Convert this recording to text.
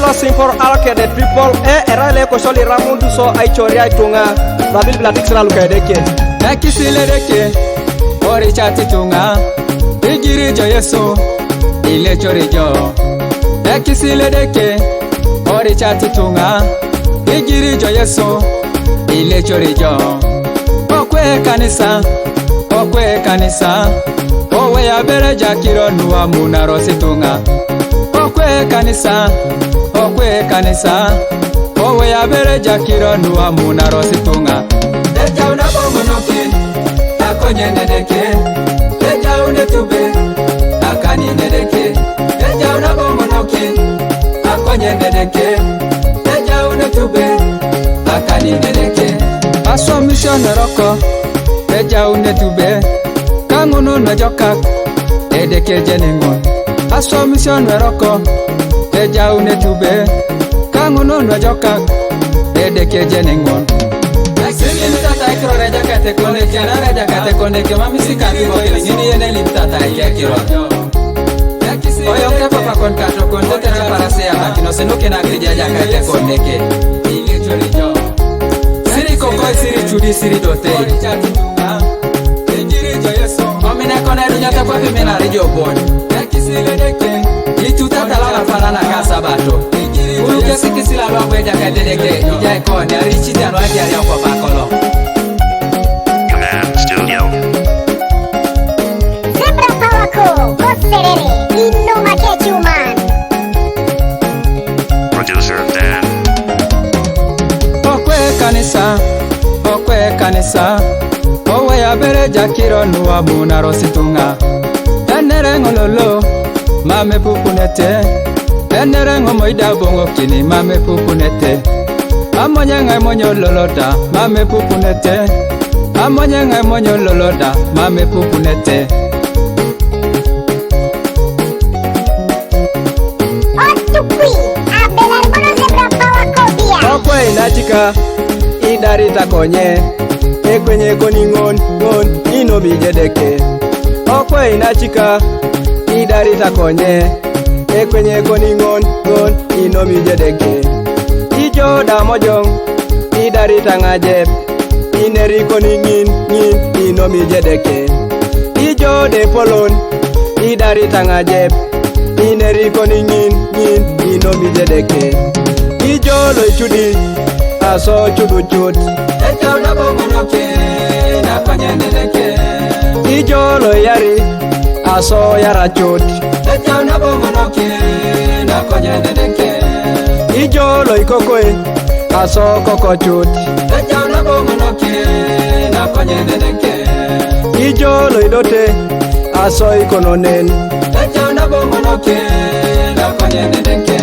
lo simpor alkede people era le ko soli ramundu so ay chori ay tunga babil blatik sra lukadeke nakisile deke ori chati tunga igiri jo yeso ile chori jo nakisile deke ori chati tunga igiri jo yeso ile chori jo okwe kanisa owe ya bere jakiro nuwa munaro situnga okwe kanisa owe ya bere jakiro nuwa munaro situnga deja una bomonoke akonye nedeke deja une tube akani nedeke deja una bomonoke akonye nedeke deja une tube akani nedeke aso mission roko deja une tube kanguno na jokak edeke jenengon aso mission roko deja une tube kanguno na jokak edeke jenengon sini tata ikro reja kate kone jana reja kate kone ke mami sikati boy ngini ene limtata ikro oyo ke papa kon kato kon tete para se ama kino senuke na krija ja kate kone ke ile chori jo siri koko siri chudi siri dote injiri jo yeso omine kone dunya te kwa pimena rejo bon yakisile deke itu tata la fana na kasa bato uke sikisila lo kweja kate deke ija kone arichita no akia ya kwa pakolo Command Studio. Zebra Pawako, Koserere, Inno Makechuman. Producer Dan. Okwe kanisa owe ya bere jakiro nuwa munaro situnga tenere ngololo mame pupunete tenere ngomoida bongo kini mame pupunete amonyenga monyo loloda mame pupunete amonyenga monyo loloda mame pupunete Otukui, abelar bono Zebra Pawako dia. okwe inachika idari takonye ekwenye koningon ino bijedeke okwe inachika idari takonye ekwenye koningon ino bijedeke ijo damojong idari tangajep ineri koningin ino bijedeke ijo de polon idari tangajep ineri koningin ino bijedeke ijo lo chudi aso chudu chud eja una bomonoke na kwenye nedeke ijo lo yari aso yara chud eja una bomonoke na kwenye nedeke ijo lo ikokoe aso koko chud eja una bomonoke na kwenye nedeke ijo lo idote aso ikononen eja una bomonoke na kwenye nedeke